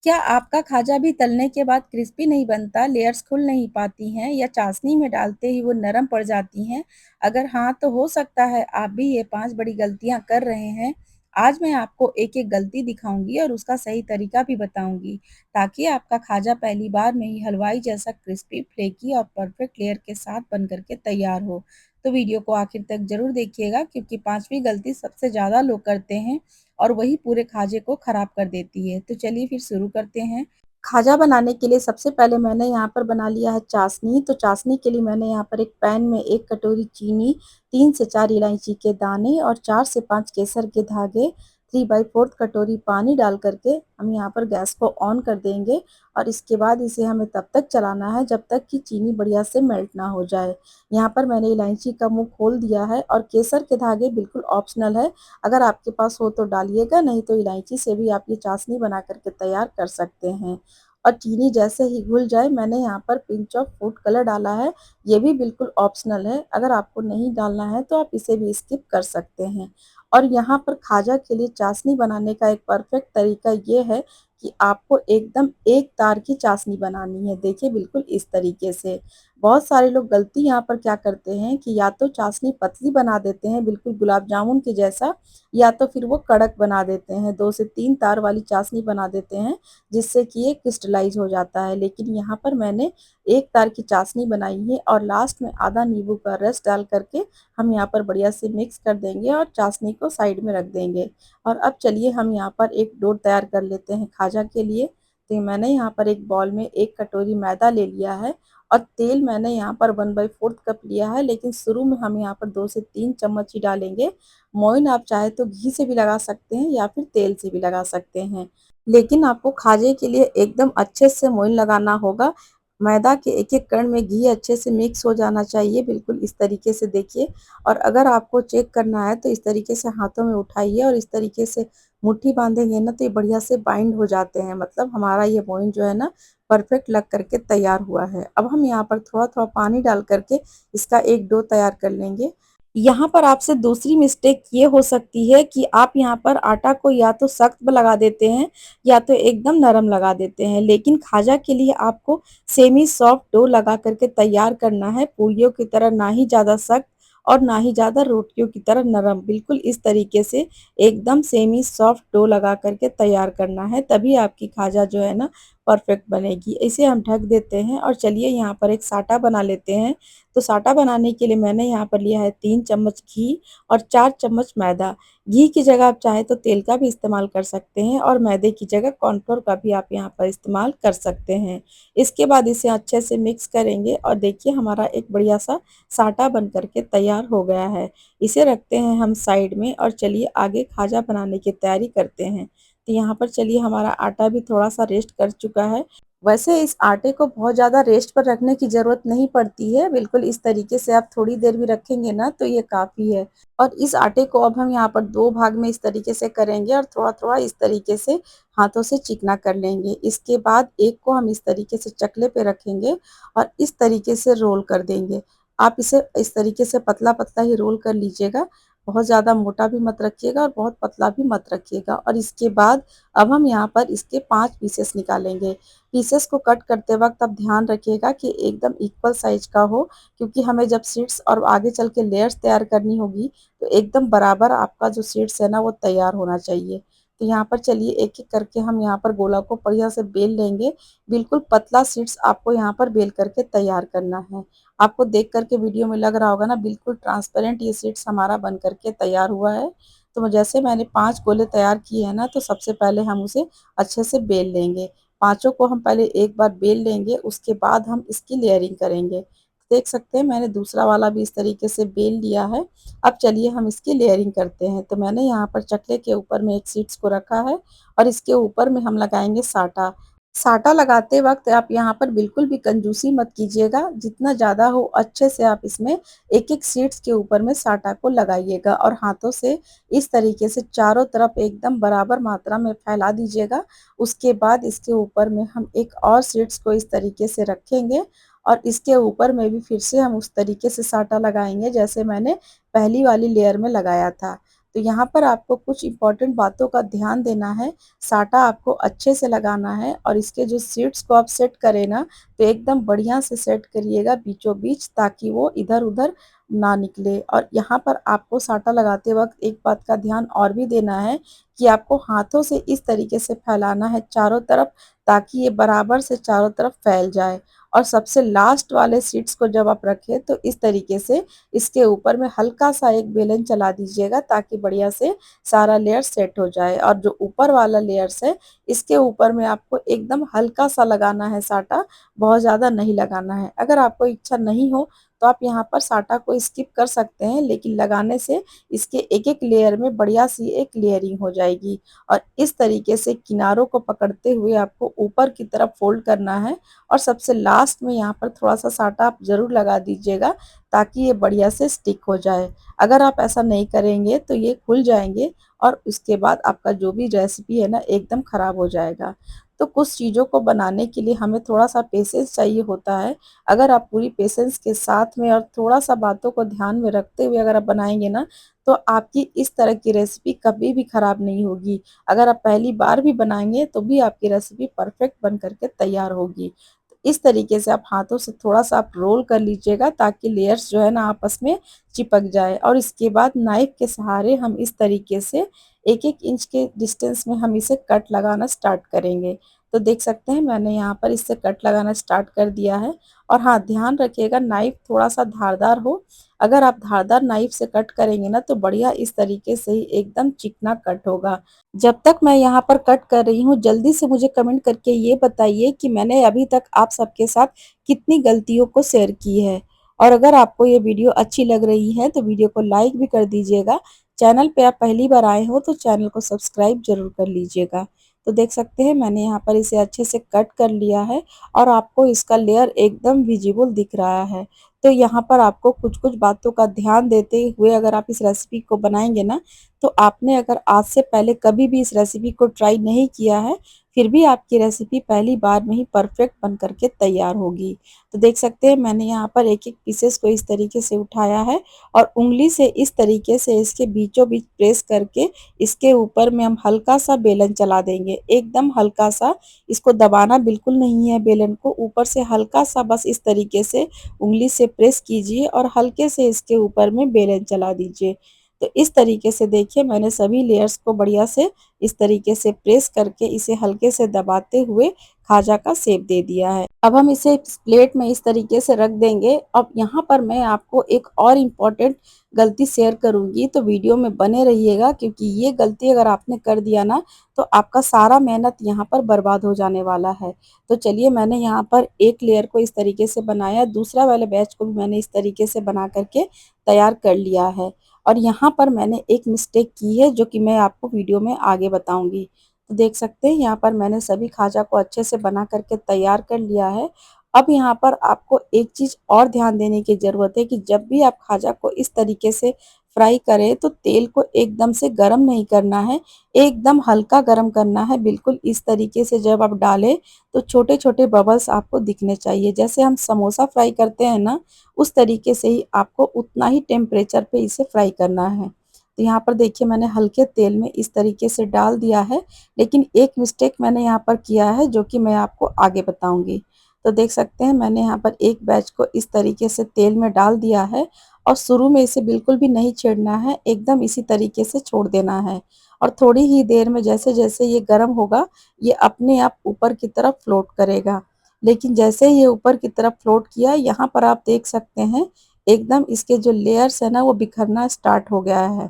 क्या आपका खाजा भी तलने के बाद क्रिस्पी नहीं बनता, लेयर्स खुल नहीं पाती हैं या चाशनी में डालते ही वो नरम पड़ जाती हैं? अगर हाँ, तो हो सकता है आप भी ये 5 बड़ी गलतियाँ कर रहे हैं। आज मैं आपको एक-एक गलती दिखाऊँगी और उसका सही तरीका भी बताऊँगी, ताकि आपका खाजा पहली बार में ही हलवाई जैसा क्रिस्पी, फ्लेकी और परफेक्ट लेयर के साथ बन कर के तैयार हो। तो वीडियो को आखिर तक ज़रूर देखिएगा क्योंकि 5वीं गलती सबसे ज़्यादा लोग करते हैं और वही पूरे खाजे को खराब कर देती है। तो चलिए फिर शुरू करते हैं। खाजा बनाने के लिए सबसे पहले मैंने यहाँ पर बना लिया है चाशनी। तो चाशनी के लिए मैंने यहाँ पर एक पैन में 1 कटोरी चीनी, 3 से 4 इलायची के दाने और 4 से 5 केसर के धागे, 3/4 कटोरी पानी डाल कर के हम यहाँ पर गैस को ऑन कर देंगे और इसके बाद इसे हमें तब तक चलाना है जब तक कि चीनी बढ़िया से मेल्ट ना हो जाए। यहाँ पर मैंने इलायची का मुँह खोल दिया है और केसर के धागे बिल्कुल ऑप्शनल है। अगर आपके पास हो तो डालिएगा, नहीं तो इलायची से भी आप ये चाशनी बना कर के तैयार कर सकते हैं। और चीनी जैसे ही घुल जाए मैंने यहाँ पर पिंच ऑफ फूड कलर डाला है, ये भी बिल्कुल ऑप्शनल है, अगर आपको नहीं डालना है तो आप इसे भी स्किप कर सकते हैं। और यहाँ पर खाजा के लिए चाशनी बनाने का एक परफेक्ट तरीका ये है कि आपको एकदम एक तार की चाशनी बनानी है। देखिए बिल्कुल इस तरीके से। बहुत सारे लोग गलती यहाँ पर क्या करते हैं कि या तो चाशनी पतली बना देते हैं बिल्कुल गुलाब जामुन के जैसा, या तो फिर वो कड़क बना देते हैं, 2 से 3 तार वाली चाशनी बना देते हैं, जिससे कि ये क्रिस्टलाइज़ हो जाता है। लेकिन यहाँ पर मैंने 1 तार की चाशनी बनाई है और लास्ट में आधा नींबू का रस डाल कर के हम यहाँ पर बढ़िया से मिक्स कर देंगे और चाशनी को साइड में रख देंगे। और अब चलिए हम यहाँ पर एक डो तैयार कर लेते हैं खाजा के लिए। तो मैंने यहाँ पर एक बाउल में 1 कटोरी मैदा ले लिया है और तेल मैंने यहाँ पर 1/4 कप लिया है, लेकिन शुरू में हम यहाँ पर 2 से 3 चम्मच ही डालेंगे। मोइन आप चाहे तो घी से भी लगा सकते हैं या फिर तेल से भी लगा सकते हैं। लेकिन आपको खाजे के लिए एकदम अच्छे से मोइन लगाना होगा। मैदा के एक-एक कण में घी अच्छे से मिक्स हो जाना चाहिए, बिल्कुल इस तरीके से देखिए। और अगर आपको चेक करना है तो इस तरीके से हाथों में उठाइए और इस तरीके से मुट्ठी बाँधेंगे ना तो ये बढ़िया से बाइंड हो जाते हैं, मतलब हमारा ये मोइन जो है ना परफेक्ट लग कर के तैयार हुआ है। अब हम यहाँ पर थोड़ा-थोड़ा पानी डाल कर के इसका एक डो तैयार कर लेंगे। यहाँ पर आपसे दूसरी मिस्टेक ये हो सकती है कि आप यहाँ पर आटा को या तो सख्त लगा देते हैं या तो एकदम नरम लगा देते हैं। लेकिन खाजा के लिए आपको सेमी सॉफ्ट डो लगा कर के तैयार करना है, पूरियों की तरह ना ही ज़्यादा सख्त और ना ही ज़्यादा रोटियों की तरह नरम। बिल्कुल इस तरीके से एकदम सेमी सॉफ्ट डो लगा कर के तैयार करना है, तभी आपकी खाजा जो है ना परफेक्ट बनेगी। इसे हम ढक देते हैं और चलिए यहाँ पर एक साटा बना लेते हैं। तो साटा बनाने के लिए मैंने यहाँ पर लिया है 3 चम्मच घी और 4 चम्मच मैदा। घी की जगह आप चाहे तो तेल का भी इस्तेमाल कर सकते हैं और मैदे की जगह कॉर्नफ्लोर का भी आप यहाँ पर इस्तेमाल कर सकते हैं। इसके बाद इसे अच्छे से मिक्स करेंगे और देखिए हमारा एक बढ़िया सा साटा बन कर के तैयार हो गया है। इसे रखते हैं हम साइड में और चलिए आगे खाजा बनाने की तैयारी करते हैं। तो यहाँ पर चलिए हमारा आटा भी थोड़ा-सा रेस्ट कर चुका है। वैसे इस आटे को बहुत ज़्यादा रेस्ट पर रखने की ज़रूरत नहीं पड़ती है, बिल्कुल इस तरीके से आप थोड़ी देर भी रखेंगे ना तो ये काफ़ी है। और इस आटे को अब हम यहाँ पर 2 भाग में इस तरीके से करेंगे और थोड़ा-थोड़ा इस तरीके से हाथों से चिकना कर लेंगे। इसके बाद एक को हम इस तरीके से चकले पे रखेंगे और इस तरीके से रोल कर देंगे। आप इसे इस तरीके से पतला-पतला ही रोल कर लीजिएगा, बहुत ज़्यादा मोटा भी मत रखिएगा और बहुत पतला भी मत रखिएगा। और इसके बाद अब हम यहाँ पर इसके 5 पीसेस निकालेंगे। पीसेस को कट करते वक़्त आप ध्यान रखिएगा कि एकदम इक्वल साइज़ का हो, क्योंकि हमें जब शीट्स और आगे चल के लेयर्स तैयार करनी होगी, तो एकदम बराबर आपका जो शीट्स है ना वो तैयार होना चाहिए। तो यहाँ पर चलिए एक-एक करके हम यहाँ पर गोला को बढ़िया से बेल लेंगे। बिल्कुल पतला शीट्स आपको यहाँ पर बेल करके तैयार करना है। आपको देख कर के वीडियो में लग रहा होगा ना बिल्कुल ट्रांसपेरेंट ये शीट्स हमारा बन कर के तैयार हुआ है। तो जैसे मैंने 5 गोले तैयार किए हैं ना, तो सबसे पहले हम उसे अच्छे से बेल लेंगे। पाँचों को हम पहले एक बार बेल लेंगे, उसके बाद हम इसकी लेयरिंग करेंगे। देख सकते हैं मैंने दूसरा वाला भी इस तरीके से बेल लिया है। अब चलिए हम इसकी लेयरिंग करते हैं। तो मैंने यहाँ पर चकले के ऊपर में एक शीट्स को रखा है और इसके ऊपर में हम लगाएँगे साटा। साटा लगाते वक़्त आप यहाँ पर बिल्कुल भी कंजूसी मत कीजिएगा, जितना ज़्यादा हो अच्छे से आप इसमें एक-एक शीट्स के ऊपर में साटा को लगाइएगा और हाथों से इस तरीके से चारों तरफ एकदम बराबर मात्रा में फैला दीजिएगा। उसके बाद इसके ऊपर में हम एक और शीट्स को इस तरीके से रखेंगे और इसके ऊपर में भी फिर से हम उस तरीके से साटा लगाएँगे जैसे मैंने पहली वाली लेयर में लगाया था। तो तो यहाँ पर आपको कुछ इम्पोर्टेंट बातों का ध्यान देना है। साटा आपको अच्छे से लगाना है और इसके जो शीट्स को आप सेट करें ना, तो एकदम बढ़िया से सेट करिएगा बीचों बीच, ताकि वो इधर-उधर ना निकले। और यहाँ पर आपको साटा लगाते वक़्त एक बात का ध्यान और भी देना है कि आपको हाथों से इस तरीके से फैलाना है चारों तरफ, ताकि ये बराबर से चारों तरफ फैल जाए। और सबसे लास्ट वाले शीट्स को जब आप रखें तो इस तरीके से इसके ऊपर में हल्का-सा एक बेलन चला दीजिएगा, ताकि बढ़िया से सारा लेयर सेट हो जाए। और जो ऊपर वाला लेयर्स है, इसके ऊपर में आपको एकदम हल्का-सा लगाना है साटा, बहुत ज़्यादा नहीं लगाना है। अगर आपको इच्छा नहीं हो तो आप यहाँ पर साटा को स्किप कर सकते हैं, लेकिन लगाने से इसके एक-एक लेयर में बढ़िया सी एक लेयरिंग हो जाएगी। और इस तरीके से किनारों को पकड़ते हुए आपको ऊपर की तरफ फ़ोल्ड करना है और सबसे लास्ट में यहाँ पर थोड़ा-सा साटा आप ज़रूर लगा दीजिएगा, ताकि ये बढ़िया से स्टिक हो जाए। अगर आप ऐसा नहीं करेंगे तो ये खुल जाएँगे और उसके बाद आपका जो भी रेसिपी है ना, एकदम ख़राब हो जाएगा। तो कुछ चीज़ों को बनाने के लिए हमें थोड़ा-सा पेशेंस चाहिए होता है। अगर आप पूरी पेशेंस के साथ में और थोड़ा-सा बातों को ध्यान में रखते हुए अगर आप बनाएँगे ना, तो आपकी इस तरह की रेसिपी कभी भी खराब नहीं होगी। अगर आप पहली बार भी बनाएँगे तो भी आपकी रेसिपी परफेक्ट बन कर के तैयार होगी। तो इस तरीके से आप हाथों से थोड़ा-सा आप रोल कर लीजिएगा, ताकि लेयर्स जो है ना आपस में चिपक जाए। और इसके बाद नाइफ के सहारे हम इस तरीके से 1-1 इंच के डिस्टेंस में हम इसे कट लगाना स्टार्ट करेंगे। तो देख सकते हैं मैंने यहाँ पर इससे कट लगाना स्टार्ट कर दिया है। और हाँ, ध्यान रखिएगा नाइफ थोड़ा-सा धारदार हो। अगर आप धारदार नाइफ से कट करेंगे ना, तो बढ़िया इस तरीके से ही एकदम चिकना कट होगा। जब तक मैं यहाँ पर कट कर रही हूँ, जल्दी से मुझे कमेंट करके ये बताइए कि मैंने अभी तक आप सबके साथ कितनी गलतियों को शेयर की है। और अगर आपको ये वीडियो अच्छी लग रही है तो वीडियो को लाइक भी कर दीजिएगा। चैनल पे आप पहली बार आए हो तो चैनल को सब्सक्राइब ज़रूर कर लीजिएगा। तो देख सकते हैं मैंने यहाँ पर इसे अच्छे से कट कर लिया है और आपको इसका लेयर एकदम विजिबल दिख रहा है। तो यहाँ पर आपको कुछ-कुछ बातों का ध्यान देते हुए अगर आप इस रेसिपी को बनाएँगे ना, तो आपने अगर आज से पहले कभी भी इस रेसिपी को ट्राई नहीं किया है, फिर भी आपकी रेसिपी पहली बार में ही परफेक्ट बन कर के तैयार होगी। तो देख सकते हैं मैंने यहाँ पर एक-एक पीसेस को इस तरीके से उठाया है और उँगली से इस तरीके से इसके बीचों-बीच प्रेस करके इसके ऊपर में हम हल्का-सा बेलन चला देंगे, एकदम हल्का-सा। इसको दबाना बिल्कुल नहीं है बेलन को, ऊपर से हल्का-सा बस इस तरीके से उँगली से प्रेस कीजिए और हल्के से इसके ऊपर में बेलन चला दीजिए। तो इस तरीके से देखिए मैंने सभी लेयर्स को बढ़िया से इस तरीके से प्रेस करके इसे हल्के से दबाते हुए खाजा का शेप दे दिया है। अब हम इसे इस प्लेट में इस तरीके से रख देंगे। अब यहाँ पर मैं आपको एक और इम्पोर्टेंट गलती शेयर करूँगी, तो वीडियो में बने रहिएगा, क्योंकि ये गलती अगर आपने कर दिया ना, तो आपका सारा मेहनत यहाँ पर बर्बाद हो जाने वाला है। तो चलिए मैंने यहाँ पर एक लेयर को इस तरीके से बनाया, दूसरा वाले बैच को भी मैंने इस तरीके से बना करके तैयार कर लिया है। और यहाँ पर मैंने एक मिस्टेक की है जो कि मैं आपको वीडियो में आगे बताऊँगी। तो देख सकते हैं यहाँ पर मैंने सभी खाजा को अच्छे से बना करके तैयार कर लिया है। अब यहाँ पर आपको एक चीज़ और ध्यान देने की ज़रूरत है कि जब भी आप खाजा को इस तरीके से फ्राई करें तो तेल को एकदम से गरम नहीं करना है, एकदम हल्का गरम करना है। बिल्कुल इस तरीके से जब आप डालें तो छोटे-छोटे बबल्स आपको दिखने चाहिए। जैसे हम समोसा फ्राई करते हैं ना, उस तरीके से ही आपको उतना ही टेम्परेचर पे इसे फ्राई करना है। तो यहाँ पर देखिए मैंने हल्के तेल में इस तरीके से डाल दिया है, लेकिन एक मिस्टेक मैंने यहाँ पर किया है जो कि मैं आपको आगे बताऊँगी। तो देख सकते हैं मैंने यहाँ पर एक बैच को इस तरीके से तेल में डाल दिया है और शुरू में इसे बिल्कुल भी नहीं छेड़ना है, एकदम इसी तरीके से छोड़ देना है। और थोड़ी ही देर में जैसे-जैसे ये गर्म होगा, ये अपने आप ऊपर की तरफ फ्लोट करेगा। लेकिन जैसे ही ये ऊपर की तरफ फ्लोट किया, यहाँ पर आप देख सकते हैं एकदम इसके जो लेयर्स है ना वो बिखरना स्टार्ट हो गया है।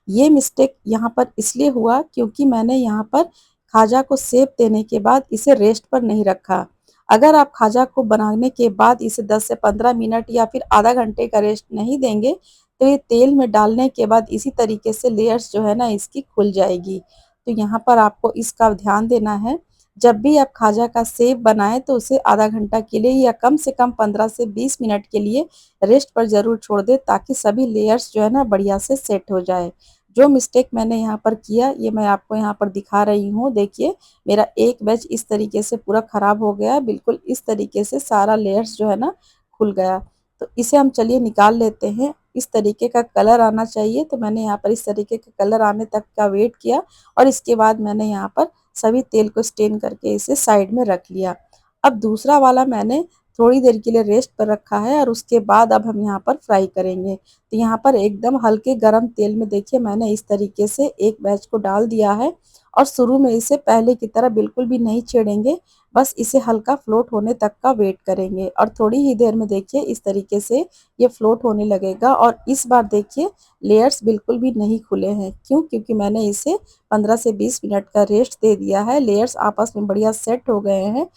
ये मिस्टेक यहाँ पर इसलिए हुआ क्योंकि मैंने यहाँ पर खाजा को शेप देने के बाद इसे रेस्ट पर नहीं रखा। अगर आप खाजा को बनाने के बाद इसे 10 से 15 मिनट या फिर आधा घंटे का रेस्ट नहीं देंगे, तो ये तेल में डालने के बाद इसी तरीके से लेयर्स जो है ना इसकी खुल जाएगी। तो यहाँ पर आपको इसका ध्यान देना है। जब भी आप खाजा का शेप बनाएँ तो उसे आधा घंटा के लिए या कम से कम 15 से 20 मिनट के लिए रेस्ट पर ज़रूर छोड़ दें, ताकि सभी लेयर्स जो है ना बढ़िया से सेट हो जाए। जो मिस्टेक मैंने यहाँ पर किया ये मैं आपको यहाँ पर दिखा रही हूँ। देखिए मेरा एक बैच इस तरीके से पूरा ख़राब हो गया, बिल्कुल इस तरीके से सारा लेयर्स जो है ना खुल गया। तो इसे हम चलिए निकाल लेते हैं। इस तरीके का कलर आना चाहिए। तो मैंने यहाँ पर इस तरीके का कलर आने तक का वेट किया और इसके बाद मैंने यहाँ पर सभी तेल को स्टेन करके इसे साइड में रख लिया। अब दूसरा वाला मैंने थोड़ी देर के लिए रेस्ट पर रखा है और उसके बाद अब हम यहाँ पर फ्राई करेंगे। तो यहाँ पर एकदम हल्के गरम तेल में देखिए मैंने इस तरीके से एक बैच को डाल दिया है और शुरू में इसे पहले की तरह बिल्कुल भी नहीं छेड़ेंगे, बस इसे हल्का फ्लोट होने तक का वेट करेंगे और थोड़ी ही देर में देखिए इस तरीके से ये फ्लोट होने लगेगा। और इस बार देखिए लेयर्स बिल्कुल भी नहीं खुले हैं। क्यों? क्योंकि मैंने इसे 15 से 20 मिनट का रेस्ट दे दिया है। लेयर्स आपस में बढ़िया सेट हो गए हैं।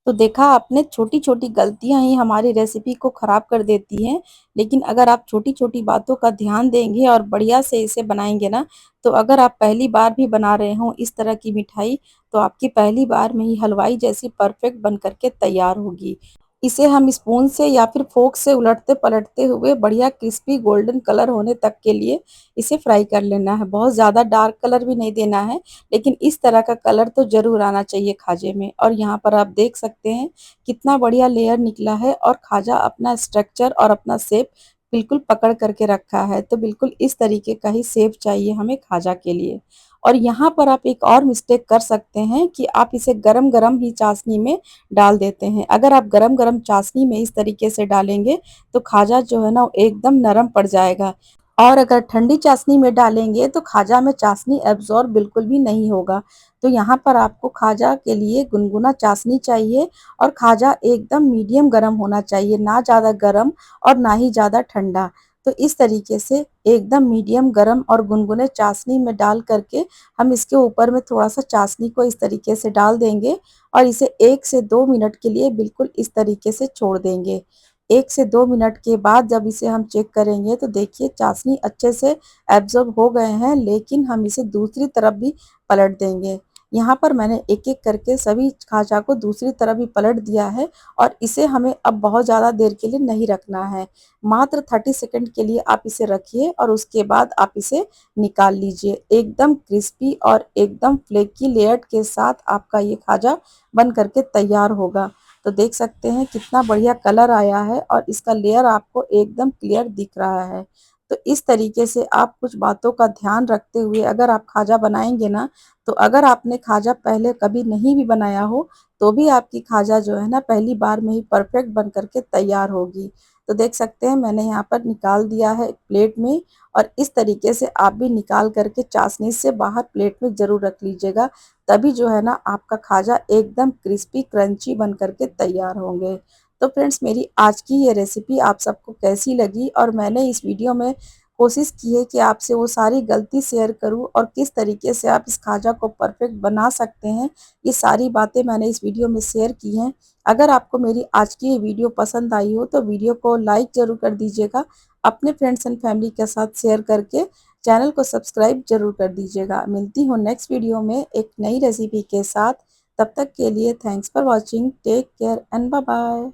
तो देखा आपने, छोटी-छोटी गलतियाँ ही हमारी रेसिपी को ख़राब कर देती हैं। लेकिन अगर आप छोटी-छोटी बातों का ध्यान देंगे और बढ़िया से इसे बनाएँगे ना, तो अगर आप पहली बार भी बना रहे हों इस तरह की मिठाई, तो आपकी पहली बार में ही हलवाई जैसी परफ़ेक्ट बन कर के तैयार होगी। इसे हम स्पून से या फिर फ़ोर्क से उलटते-पलटते हुए बढ़िया क्रिस्पी गोल्डन कलर होने तक के लिए इसे फ्राई कर लेना है। बहुत ज़्यादा डार्क कलर भी नहीं देना है, लेकिन इस तरह का कलर तो ज़रूर आना चाहिए खाजे में। और यहाँ पर आप देख सकते हैं कितना बढ़िया लेयर निकला है और खाजा अपना स्ट्रक्चर और अपना शेप बिल्कुल पकड़ करके रखा है। तो बिल्कुल इस तरीके का ही शेप चाहिए हमें खाजा के लिए। और यहाँ पर आप एक और मिस्टेक कर सकते हैं कि आप इसे गरम-गरम ही चाशनी में डाल देते हैं। अगर आप गरम-गरम चाशनी में इस तरीके से डालेंगे तो खाजा जो है ना वो एकदम नरम पड़ जाएगा और अगर ठंडी चाशनी में डालेंगे तो खाजा में चाशनी एब्ज़ॉर्ब बिल्कुल भी नहीं होगा। तो यहाँ पर आपको खाजा के लिए गुनगुना चाशनी चाहिए और खाजा एकदम मीडियम गरम होना चाहिए, ना ज़्यादा गरम और ना ही ज़्यादा ठंडा। तो इस तरीके से एकदम मीडियम गरम और गुनगुने चाशनी में डाल करके हम इसके ऊपर में थोड़ा-सा चाशनी को इस तरीके से डाल देंगे और इसे 1 से 2 मिनट के लिए बिल्कुल इस तरीके से छोड़ देंगे। 1 से 2 मिनट के बाद जब इसे हम चेक करेंगे तो देखिए चाशनी अच्छे से एब्ज़ॉर्ब हो गए हैं, लेकिन हम इसे दूसरी तरफ भी पलट देंगे। यहाँ पर मैंने एक-एक करके सभी खाजा को दूसरी तरफ भी पलट दिया है और इसे हमें अब बहुत ज़्यादा देर के लिए नहीं रखना है। मात्र 30 सेकंड के लिए आप इसे रखिए और उसके बाद आप इसे निकाल लीजिए। एकदम क्रिस्पी और एकदम फ्लेकी लेयर के साथ आपका ये खाजा बन कर के तैयार होगा। तो देख सकते हैं कितना बढ़िया कलर आया है और इसका लेयर आपको एकदम क्लियर दिख रहा है। तो इस तरीके से आप कुछ बातों का ध्यान रखते हुए अगर आप खाजा बनाएँगे ना, तो अगर आपने खाजा पहले कभी नहीं भी बनाया हो, तो भी आपकी खाजा जो है ना पहली बार में ही परफेक्ट बन कर के तैयार होगी। तो देख सकते हैं मैंने यहाँ पर निकाल दिया है एक प्लेट में और इस तरीके से आप भी निकाल कर के चाशनी से बाहर प्लेट में ज़रूर रख लीजिएगा। तभी जो है ना आपका खाजा एकदम क्रिस्पी क्रंची बन कर के तैयार होंगे। तो फ्रेंड्स, मेरी आज की ये रेसिपी आप सबको कैसी लगी और मैंने इस वीडियो में कोशिश की है कि आपसे वो सारी गलती शेयर करूँ और किस तरीके से आप इस खाजा को परफेक्ट बना सकते हैं, ये सारी बातें मैंने इस वीडियो में शेयर की हैं। अगर आपको मेरी आज की ये वीडियो पसंद आई हो तो वीडियो को लाइक ज़रूर कर दीजिएगा। अपने फ्रेंड्स एंड फैमिली के साथ शेयर करके चैनल को सब्सक्राइब ज़रूर कर दीजिएगा। मिलती हूँ नेक्स्ट वीडियो में एक नई रेसिपी के साथ। तब तक के लिए thanks for watching. Take care and bye bye.